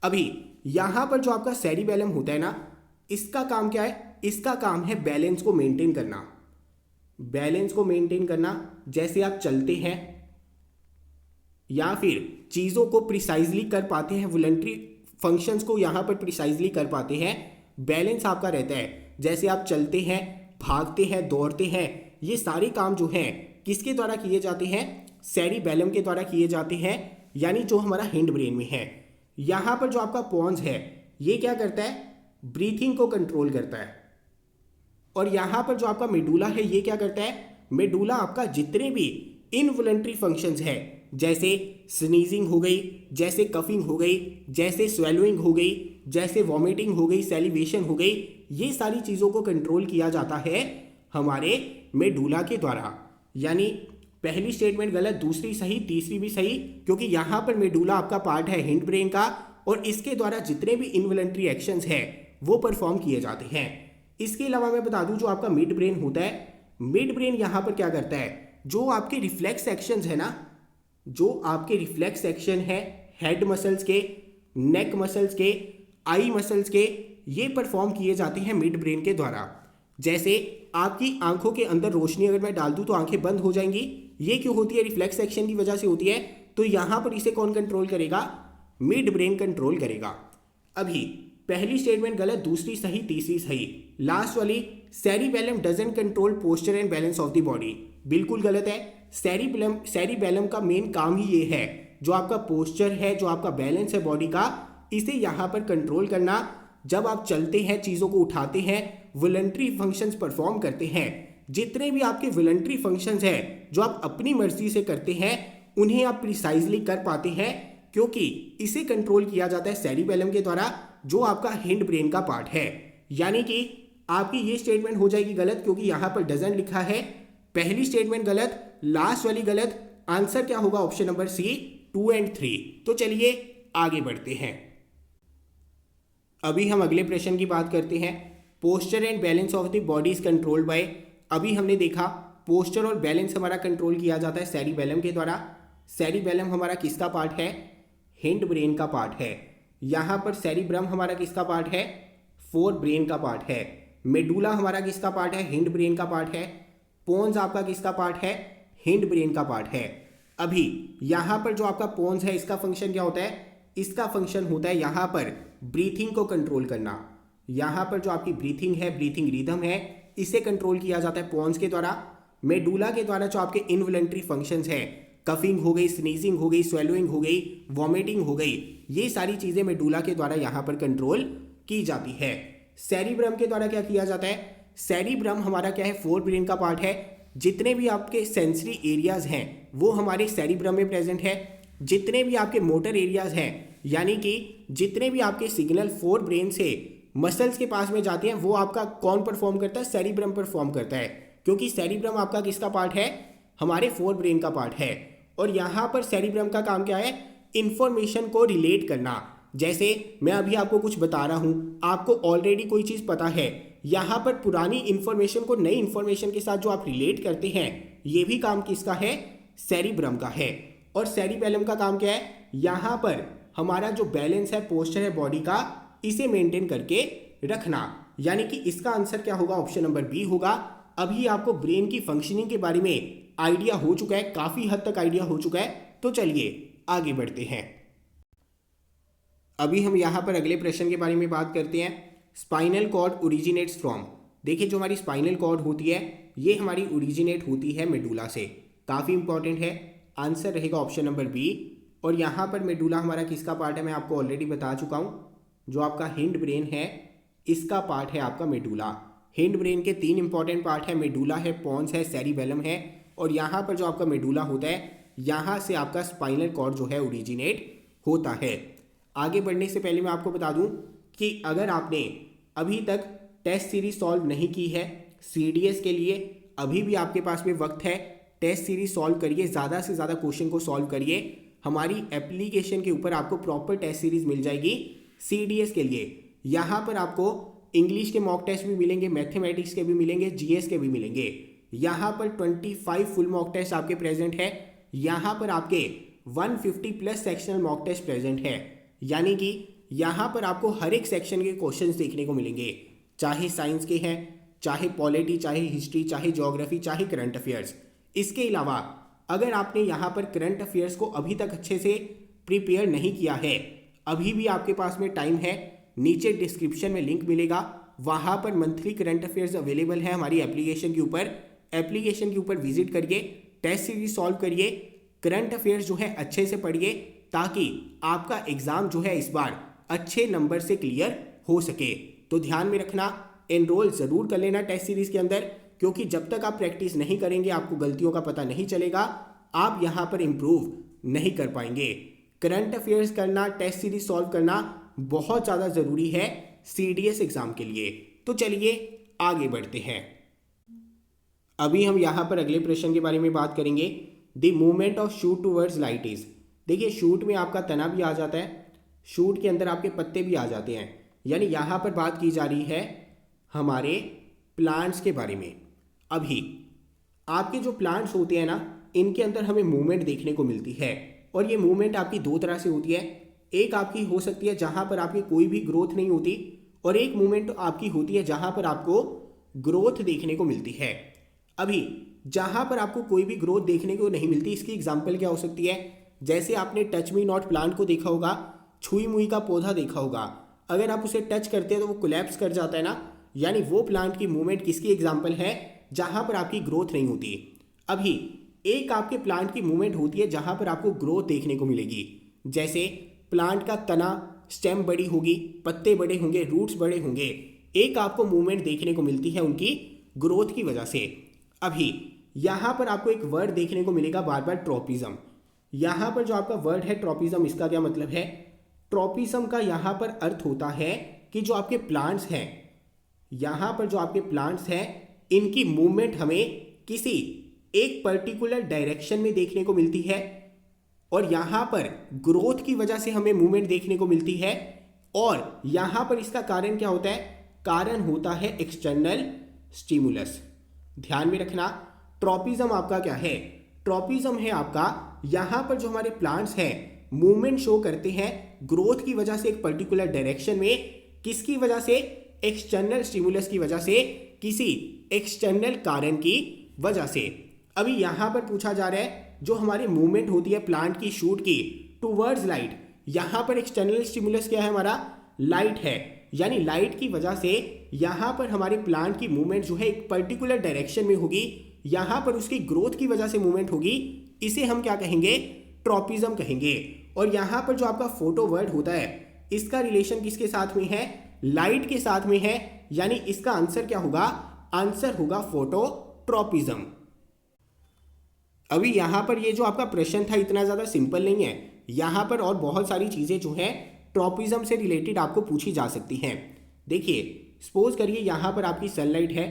अभी यहाँ पर जो आपका सेरिबेलम होता है ना, इसका काम क्या है, इसका काम है बैलेंस को मेंटेन करना। बैलेंस को मेंटेन करना, जैसे आप चलते हैं या फिर चीज़ों को प्रिसाइजली कर पाते हैं, वॉलंटरी फंक्शंस को यहाँ पर प्रिसाइजली कर पाते हैं, बैलेंस आपका रहता है। जैसे आप चलते हैं, भागते हैं, दौड़ते हैं, ये सारे काम जो हैं किसके द्वारा किए जाते हैं, सेरिबेलम के द्वारा किए जाते हैं, यानी जो हमारा हिंड ब्रेन में है। यहाँ पर जो आपका पोन्स है ये क्या करता है, ब्रीथिंग को कंट्रोल करता है। और यहाँ पर जो आपका मेडुला है ये क्या करता है, मेडुला आपका जितने भी इनवॉलंटरी फंक्शंस है, जैसे स्नीजिंग हो गई, जैसे कफिंग हो गई, जैसे स्वेलोइंग हो गई, जैसे वॉमिटिंग हो गई, सेलिवेशन हो गई, ये सारी चीज़ों को कंट्रोल किया जाता है हमारे मेडुला के द्वारा। यानी पहली स्टेटमेंट गलत, दूसरी सही, तीसरी भी सही, क्योंकि यहाँ पर मेडुला आपका पार्ट है हिंड ब्रेन का, और इसके द्वारा जितने भी इनवॉलंटरी एक्शंस हैं वो परफॉर्म किए जाते हैं। इसके अलावा मैं बता दूं जो आपका मिड ब्रेन होता है, मिड ब्रेन यहाँ पर क्या करता है, जो आपके रिफ्लेक्स एक्शंस है ना, जो आपके रिफ्लेक्स एक्शन है हेड मसल्स के, नेक मसल्स के, आई मसल्स के, ये परफॉर्म किए जाते हैं मिड ब्रेन के द्वारा। जैसे आपकी आंखों के अंदर रोशनी अगर मैं डाल दूं तो आंखें बंद हो जाएंगी, ये क्यों होती है, रिफ्लेक्स एक्शन की वजह से होती है। तो यहाँ पर इसे कौन कंट्रोल करेगा, मिड ब्रेन कंट्रोल करेगा। अभी पहली स्टेटमेंट गलत, दूसरी सही, तीसरी सही। लास्ट वाली cerebellum doesn't control posture and balance of the body, बिल्कुल गलत है। सेरिबेलम का मेन काम ही ये है, जो आपका पोस्चर है, जो आपका बैलेंस है बॉडी का, इसे यहाँ पर कंट्रोल करना। जब आप चलते हैं, चीज़ों को उठाते हैं, वॉलंटरी फंक्शंस परफॉर्म करते हैं, जितने भी आपके वॉलंटरी फंक्शंस हैं जो आप अपनी मर्जी से करते हैं उन्हें आप प्रिसाइजली कर पाते हैं, क्योंकि इसे कंट्रोल किया जाता है सेरिबेलम के द्वारा, जो आपका हिंड ब्रेन का पार्ट है। यानी कि आपकी ये स्टेटमेंट हो जाएगी गलत, क्योंकि यहाँ पर डजंट लिखा है। पहली स्टेटमेंट गलत, लास्ट वाली गलत। आंसर क्या होगा, ऑप्शन नंबर सी, 2 और 3। तो चलिए आगे बढ़ते हैं। अभी हम अगले प्रश्न की बात करते हैं। Posture and balance of the body is controlled by, अभी हमने देखा पोस्चर और बैलेंस हमारा कंट्रोल किया जाता है सेरिबेलम के द्वारा। सेरिबेलम हमारा किसका पार्ट है, हिंड ब्रेन का पार्ट है। यहाँ पर सेरिब्रम हमारा किसका पार्ट है, फोर ब्रेन का पार्ट है। मेडुला हमारा किसका पार्ट है, हिंड ब्रेन का पार्ट है। पोन्स आपका किसका पार्ट है, हिंड ब्रेन का पार्ट है। अभी यहाँ पर जो आपका पोन्स है इसका फंक्शन क्या होता है, इसका फंक्शन होता है यहाँ पर ब्रीथिंग को कंट्रोल करना। यहाँ पर जो आपकी ब्रीथिंग है, ब्रीथिंग रिदम है, इसे कंट्रोल किया जाता है पोन्स के द्वारा। मेडुला के द्वारा जो आपके इनवॉलंटरी फंक्शंस हैं, कफिंग हो गई, स्नीजिंग हो गई, स्वेलोइंग हो गई, वॉमिटिंग हो गई, ये सारी चीज़ें मेडुला के द्वारा यहाँ पर कंट्रोल की जाती है। सेरिब्रम के द्वारा क्या किया जाता है, सेरिब्रम हमारा क्या है, फोर ब्रेन का पार्ट है। जितने भी आपके सेंसरी एरियाज हैं वो हमारे सेरिब्रम में प्रेजेंट है। जितने भी आपके मोटर एरियाज हैं, यानी कि जितने भी आपके सिग्नल फोर ब्रेन से मसल्स के पास में जाते हैं, वो आपका कौन परफॉर्म करता है, सेरिब्रम परफॉर्म करता है। क्योंकि सेरिब्रम आपका किसका पार्ट है, हमारे फोर ब्रेन का पार्ट है। और यहाँ पर सेरिब्रम का काम क्या है, इंफॉर्मेशन को रिलेट करना। जैसे मैं अभी आपको कुछ बता रहा हूँ, आपको ऑलरेडी कोई चीज़ पता है, यहाँ पर पुरानी इंफॉर्मेशन को नई इंफॉर्मेशन के साथ जो आप रिलेट करते हैं, ये भी काम किसका है, सेरिब्रम का है। और सेरिबेलम का काम क्या है, यहाँ पर हमारा जो बैलेंस है, पोस्चर है बॉडी का, इसे मेंटेन करके रखना। यानी कि इसका आंसर क्या होगा, ऑप्शन नंबर बी होगा। अभी आपको ब्रेन की फंक्शनिंग के बारे में आइडिया हो चुका है, काफ़ी हद तक आइडिया हो चुका है। तो चलिए आगे बढ़ते हैं। अभी हम यहाँ पर अगले प्रश्न के बारे में बात करते हैं। Spinal cord originates from. देखिए जो हमारी स्पाइनल कॉर्ड होती है ये हमारी ओरिजिनेट होती है मेडुला से। काफ़ी इंपॉर्टेंट है, आंसर रहेगा ऑप्शन नंबर बी। और यहाँ पर मेडुला हमारा किसका पार्ट है, मैं आपको ऑलरेडी बता चुका हूँ। जो आपका हिंड ब्रेन है इसका पार्ट है आपका मेडुला। हिंड ब्रेन के तीन इंपॉर्टेंट पार्ट है, मेडुला है, पोन्स है, सेरिबेलम है। और यहाँ पर जो आपका मेडुला होता है, यहाँ से आपका स्पाइनल कॉर्ड जो है ओरिजिनेट होता है। आगे बढ़ने से पहले मैं आपको बता दूं कि अगर आपने अभी तक टेस्ट सीरीज सॉल्व नहीं की है सीडीएस के लिए, अभी भी आपके पास में वक्त है। टेस्ट सीरीज सॉल्व करिए, ज़्यादा से ज़्यादा क्वेश्चन को सॉल्व करिए। हमारी एप्लीकेशन के ऊपर आपको प्रॉपर टेस्ट सीरीज मिल जाएगी सीडीएस के लिए। यहाँ पर आपको इंग्लिश के मॉक टेस्ट भी मिलेंगे, मैथमेटिक्स के भी मिलेंगे, जीएस के भी मिलेंगे। यहाँ पर 25 फुल मॉक टेस्ट आपके प्रेजेंट है। यहाँ पर आपके 150 plus sectional mock test present है। यानी कि यहाँ पर आपको हर एक सेक्शन के क्वेश्चंस देखने को मिलेंगे, चाहे साइंस के हैं, चाहे पॉलिटी, चाहे हिस्ट्री, चाहे ज्योग्राफी, चाहे करंट अफेयर्स। इसके अलावा अगर आपने यहाँ पर करंट अफेयर्स को अभी तक अच्छे से प्रिपेयर नहीं किया है, अभी भी आपके पास में टाइम है। नीचे डिस्क्रिप्शन में लिंक मिलेगा, वहाँ पर मंथली करंट अफेयर्स अवेलेबल है हमारी एप्लीकेशन के ऊपर। एप्लीकेशन के ऊपर विजिट करिए, टेस्ट सीरीज सॉल्व करिए, करंट अफेयर्स जो है अच्छे से पढ़िए, ताकि आपका एग्ज़ाम जो है इस बार अच्छे नंबर से क्लियर हो सके। तो ध्यान में रखना, एनरोल ज़रूर कर लेना टेस्ट सीरीज़ के अंदर, क्योंकि जब तक आप प्रैक्टिस नहीं करेंगे आपको गलतियों का पता नहीं चलेगा, आप यहाँ पर इम्प्रूव नहीं कर पाएंगे। करंट अफेयर्स करना, टेस्ट सीरीज सॉल्व करना बहुत ज़्यादा ज़रूरी है सीडीएस एग्ज़ाम के लिए। तो चलिए आगे बढ़ते हैं। अभी हम यहाँ पर अगले प्रश्न के बारे में बात करेंगे। The movement of shoot towards light is. देखिए शूट में आपका तना भी आ जाता है, शूट के अंदर आपके पत्ते भी आ जाते हैं। यानी यहाँ पर बात की जा रही है हमारे प्लांट्स के बारे में। अभी आपके जो प्लांट्स होते हैं ना, इनके अंदर हमें मूवमेंट देखने को मिलती है। और ये मूवमेंट आपकी दो तरह से होती है। एक आपकी हो सकती है जहाँ पर आपकी कोई भी ग्रोथ नहीं होती, और एक मूवमेंट आपकी होती है जहाँ पर आपको ग्रोथ देखने को मिलती है। अभी जहाँ पर आपको कोई भी ग्रोथ देखने को नहीं मिलती, इसकी एग्जाम्पल क्या हो सकती है, जैसे आपने टच मी नॉट प्लांट को देखा होगा, छुई मुई का पौधा देखा होगा। अगर आप उसे टच करते हैं तो वो कोलैप्स कर जाता है ना, यानी वो प्लांट की मूवमेंट किसकी एग्जाम्पल है, जहाँ पर आपकी ग्रोथ नहीं होती। अभी एक आपके प्लांट की मूवमेंट होती है जहाँ पर आपको ग्रोथ देखने को मिलेगी। जैसे प्लांट का तना, स्टेम बड़ी होगी, पत्ते बड़े होंगे, रूट्स बड़े होंगे। एक आपको मूवमेंट देखने को मिलती है उनकी ग्रोथ की वजह से। अभी यहाँ पर आपको एक वर्ड देखने को मिलेगा बार बार, ट्रॉपिज्म। यहाँ पर जो आपका वर्ड है ट्रॉपिज्म, इसका क्या मतलब है, ट्रॉपिज्म का यहाँ पर अर्थ होता है कि जो आपके प्लांट्स हैं, यहाँ पर जो आपके प्लांट्स हैं, इनकी मूवमेंट हमें किसी एक पर्टिकुलर डायरेक्शन में देखने को मिलती है, और यहाँ पर ग्रोथ की वजह से हमें मूवमेंट देखने को मिलती है। और यहाँ पर इसका कारण क्या होता है, कारण होता है एक्सटर्नल स्टिमुलस। ध्यान में रखना, ट्रॉपिज्म आपका क्या है, ट्रॉपिज्म है आपका यहाँ पर जो हमारे प्लांट्स हैं मूवमेंट शो करते हैं ग्रोथ की वजह से एक पर्टिकुलर डायरेक्शन में। किसकी वजह से, एक्सटर्नल स्टिमुलस की वजह से, किसी एक्सटर्नल कारण की वजह से। अभी यहाँ पर पूछा जा रहा है जो हमारी मूवमेंट होती है प्लांट की शूट की टूवर्ड्स लाइट, यहाँ पर एक्सटर्नल स्टिमुलस क्या है हमारा, लाइट है। यानी लाइट की वजह से यहाँ पर हमारे प्लांट की मूवमेंट जो है एक पर्टिकुलर डायरेक्शन में होगी, यहाँ पर उसकी ग्रोथ की वजह से मूवमेंट होगी, इसे हम क्या कहेंगे, ट्रॉपिज्म कहेंगे। और यहाँ पर जो आपका फोटो वर्ड होता है इसका रिलेशन किसके साथ में है, लाइट के साथ में है। यानी इसका आंसर क्या होगा, आंसर होगा फोटोट्रॉपिज्म। अभी यहां पर ये जो आपका प्रश्न था इतना ज्यादा सिंपल नहीं है, यहां पर और बहुत सारी चीजें जो है ट्रॉपिज्म से रिलेटेड आपको पूछी जा सकती हैं। देखिए सपोज करिए यहां पर आपकी सनलाइट है,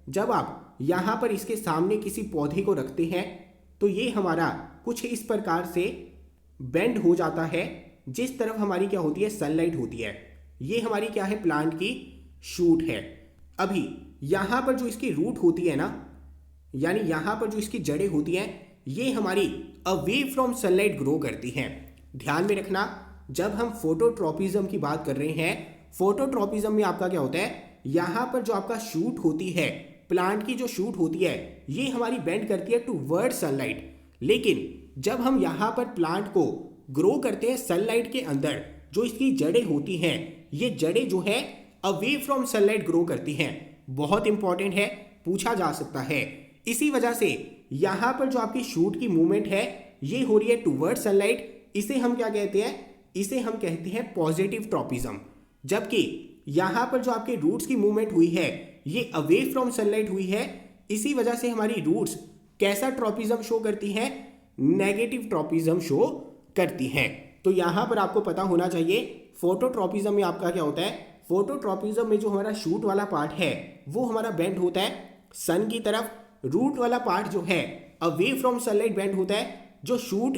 जब आप यहां पर इसके सामने किसी पौधे को रखते हैं तो ये हमारा कुछ इस प्रकार से बेंड हो जाता है जिस तरफ हमारी क्या होती है, सनलाइट होती है। ये हमारी क्या है, प्लांट की शूट है। अभी यहां पर जो इसकी रूट होती है ना, यानी यहां पर जो इसकी जड़ें होती हैं, ये हमारी अवे फ्रॉम सनलाइट ग्रो करती हैं। ध्यान में रखना, जब हम फोटोट्रॉपिज्म की बात कर रहे हैं, फोटोट्रॉपिज्म में आपका क्या होता है, यहां पर जो आपका शूट होती है, प्लांट की जो शूट होती है, ये हमारी बेंड करती है टूवर्ड सनलाइट। लेकिन जब हम यहां पर प्लांट को ग्रो करते हैं सनलाइट के अंदर, जो इसकी जड़ें होती हैं, ये जड़ें जो है अवे फ्रॉम सनलाइट ग्रो करती हैं। बहुत इंपॉर्टेंट है, पूछा जा सकता है। इसी वजह से यहां पर जो आपकी शूट की मूवमेंट है ये हो रही है टूवर्ड सनलाइट। इसे हम क्या कहते हैं, इसे हम कहते हैं पॉजिटिव ट्रॉपिज्म। जबकि यहां पर जो आपके रूट्स की मूवमेंट हुई है ये अवे फ्रॉम सनलाइट हुई है। इसी वजह से हमारी रूट्स कैसा ट्रॉपिज्म शो करती हैं, नेगेटिव ट्रॉपिज्म शो करती हैं। तो यहां पर आपको पता होना चाहिए फोटोट्रॉपिज्म में आपका क्या होता है, फोटोट्रॉपिज्म में जो हमारा शूट वाला पार्ट है वो हमारा बेंड होता है सन की तरफ, रूट वाला पार्ट जो है अवे फ्रॉम सनलाइट बेंड होता है। जो शूट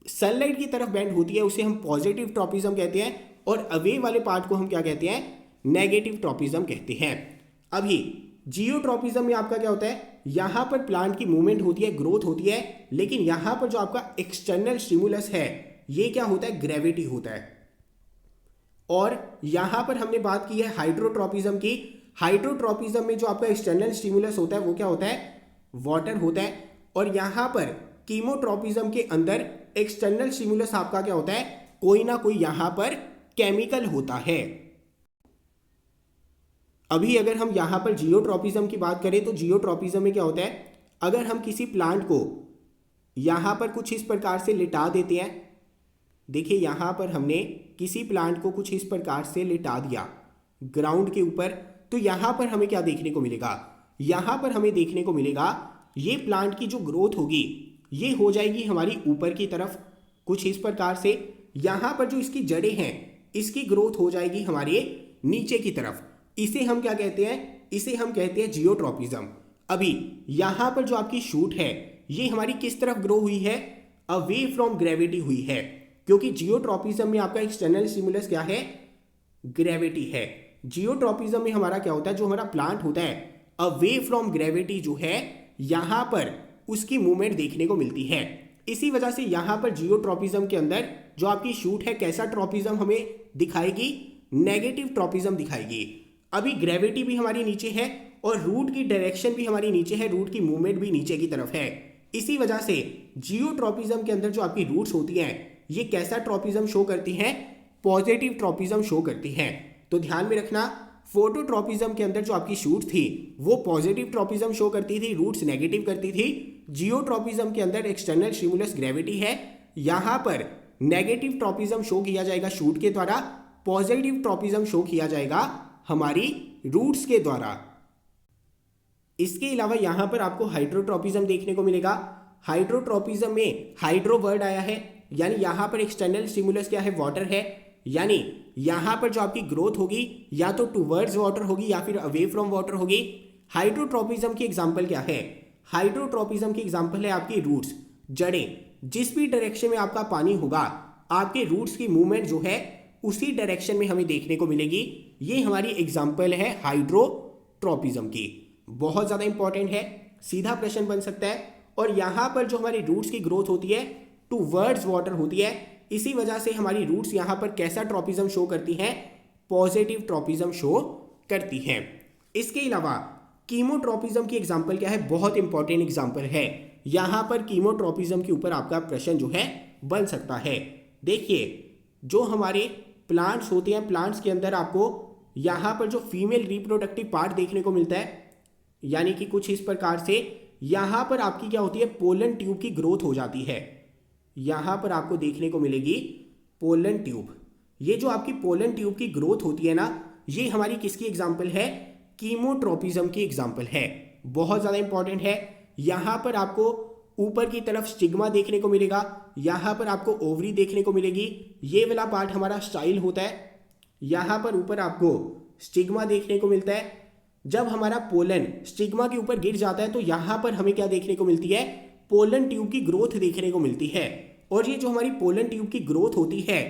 सनलाइट की तरफ बेंड होती है उसे हम पॉजिटिव ट्रॉपिज्म कहते हैं, और अवे वाले पार्ट को हम क्या कहते हैं, नेगेटिव ट्रॉपिज्म कहते हैं। अभी जियोट्रॉपिज्म में आपका क्या होता है, यहां पर प्लांट की मूवमेंट होती है, ग्रोथ होती है, लेकिन यहां पर जो आपका एक्सटर्नल स्टिमुलस है ये क्या होता है, ग्रेविटी होता है। और यहां पर हमने बात की है हाइड्रोट्रॉपिज्म की। हाइड्रोट्रॉपिज्म में जो आपका एक्सटर्नल स्टिमुलस होता है वो क्या होता है, वाटर होता है। और यहां पर कीमोट्रॉपिज्म के अंदर एक्सटर्नल स्टिमुलस आपका क्या होता है, कोई ना कोई यहां पर केमिकल होता है। अभी अगर हम यहां पर जियोट्रॉपिज्म की बात करें तो जियोट्रॉपिज्म में क्या होता है, अगर हम किसी प्लांट को यहां पर कुछ इस प्रकार से लिटा देते हैं, देखिए यहां पर हमने किसी प्लांट को कुछ इस प्रकार से लिटा दिया ग्राउंड के ऊपर, तो यहां पर हमें क्या देखने को मिलेगा, यहां पर हमें देखने को मिलेगा ये प्लांट की जो ग्रोथ होगी ये हो जाएगी हमारी ऊपर की तरफ कुछ इस प्रकार से। यहां पर जो इसकी जड़ें हैं इसकी ग्रोथ हो जाएगी हमारे नीचे की तरफ। इसे हम क्या कहते हैं, इसे हम कहते हैं जियोट्रॉपिज्म। अभी यहां पर जो आपकी शूट है ये हमारी किस तरफ ग्रो हुई है, अवे फ्रॉम ग्रेविटी हुई है, क्योंकि जियोट्रॉपिज्म में आपका एक्सटर्नल स्टिमुलस क्या है, ग्रेविटी है। जियोट्रॉपिज्म में हमारा क्या होता है, जो हमारा प्लांट होता है अवे फ्रॉम ग्रेविटी जो है यहां पर उसकी मूवमेंट देखने को मिलती है। इसी वजह से यहां पर जियोट्रॉपिज्म के अंदर जो आपकी शूट है कैसा ट्रॉपिज्म हमें दिखाएगी, नेगेटिव ट्रॉपिज्म दिखाएगी। अभी ग्रेविटी भी हमारी नीचे है और रूट की डायरेक्शन भी हमारी नीचे है, रूट की मूवमेंट भी नीचे की तरफ है। इसी वजह से जियोट्रॉपिज्म के अंदर जो आपकी रूट्स होती हैं ये कैसा ट्रॉपिज्म शो करती हैं, पॉजिटिव ट्रॉपिज्म शो करती हैं। तो ध्यान में रखना, फोटोट्रॉपिज्म के अंदर जो आपकी शूट थी वो पॉजिटिव ट्रॉपिज्म शो करती थी, रूट्स नेगेटिव करती थी। जियोट्रॉपिज्म के अंदर एक्सटर्नल स्टिमुलस ग्रेविटी है, यहां पर नेगेटिव ट्रॉपिज्म शो किया जाएगा शूट के द्वारा, पॉजिटिव ट्रॉपिज्म शो किया जाएगा हमारी रूट्स के द्वारा। इसके अलावा यहां पर आपको हाइड्रोट्रॉपिज्म देखने को मिलेगा। हाइड्रोट्रॉपिज्म में हाइड्रो वर्ड आया है, यानी यहां पर एक्सटर्नल स्टिमुलस क्या है, वाटर है। यानी यहां पर जो आपकी ग्रोथ होगी या तो टूवर्ड्स वाटर होगी या फिर अवे फ्रॉम वाटर होगी। हाइड्रोट्रॉपिज्म की एग्जांपल क्या है, हाइड्रोट्रॉपिज्म की एग्जांपल है आपकी रूट्स, जड़ें। जिस भी डायरेक्शन में आपका पानी होगा आपके रूट्स की मूवमेंट जो है उसी डायरेक्शन में हमें देखने को मिलेगी। ये हमारी एग्जांपल है हाइड्रोट्रॉपिज्म की, बहुत ज्यादा इंपॉर्टेंट है, सीधा प्रश्न बन सकता है। और यहां पर जो हमारी रूट्स की ग्रोथ होती है टूवर्ड्स वाटर होती है, इसी वजह से हमारी रूट्स यहां पर कैसा ट्रॉपिज्म शो करती हैं, पॉजिटिव ट्रॉपिज्म शो करती हैं। इसके अलावा कीमोट्रॉपिज्म की एग्जांपल क्या है, बहुत इंपॉर्टेंट एग्जांपल है। यहाँ पर कीमोट्रोपिज्म के ऊपर आपका प्रश्न जो है बन सकता है। देखिए जो हमारे प्लांट्स होते हैं, प्लांट्स के अंदर आपको यहाँ पर जो फीमेल रिप्रोडक्टिव पार्ट देखने को मिलता है, यानी कि कुछ इस प्रकार से यहाँ पर आपकी क्या होती है, पोलन ट्यूब की ग्रोथ हो जाती है। यहाँ पर आपको देखने को मिलेगी पोलन ट्यूब। ये जो आपकी पोलन ट्यूब की ग्रोथ होती है ना, ये हमारी किसकी एग्जाम्पल है, कीमोट्रोपिज्म की एग्जाम्पल है। बहुत ज़्यादा इंपॉर्टेंट है। यहाँ पर आपको ऊपर की तरफ स्टिग्मा देखने को मिलेगा, यहाँ पर आपको ओवरी देखने को मिलेगी, ये वाला पार्ट हमारा स्टाइल होता है। यहाँ पर ऊपर आपको स्टिग्मा देखने को मिलता है। जब हमारा पोलन स्टिग्मा के ऊपर गिर जाता है तो यहाँ पर हमें क्या देखने को मिलती है, पोलन ट्यूब की ग्रोथ देखने को मिलती है। और ये जो हमारी पोलन ट्यूब की ग्रोथ होती है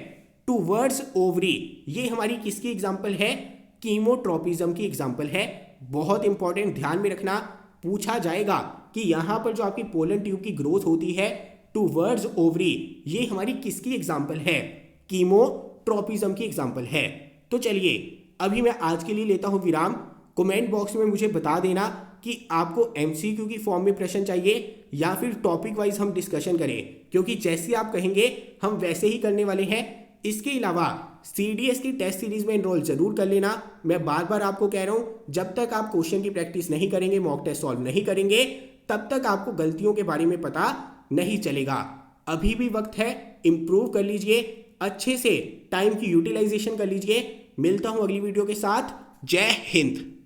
टूवर्ड्स ओवरी, ये हमारी किसकी एग्जाम्पल है, कीमोट्रोपिज्म की एग्जाम्पल है। बहुत इंपॉर्टेंट, ध्यान में रखना, पूछा जाएगा कि यहाँ पर जो आपकी पोलन ट्यूब की ग्रोथ होती है टूवर्ड्स ओवरी, ये हमारी किसकी एग्जाम्पल है, कीमोट्रोपिज्म की एग्जाम्पल है। तो चलिए अभी मैं आज के लिए लेता हूँ विराम। कमेंट बॉक्स में मुझे बता देना कि आपको एमसीक्यू की फॉर्म में प्रश्न चाहिए या फिर टॉपिक वाइज हम डिस्कशन करें, क्योंकि जैसे आप कहेंगे हम वैसे ही करने वाले हैं। इसके अलावा सीडीएस की टेस्ट सीरीज में एनरोल जरूर कर लेना। मैं बार बार आपको कह रहा हूं, जब तक आप क्वेश्चन की प्रैक्टिस नहीं करेंगे, मॉक टेस्ट सॉल्व नहीं करेंगे, तब तक आपको गलतियों के बारे में पता नहीं चलेगा। अभी भी वक्त है, इंप्रूव कर लीजिए, अच्छे से टाइम की यूटिलाइजेशन कर लीजिए। मिलता हूं अगली वीडियो के साथ। जय हिंद।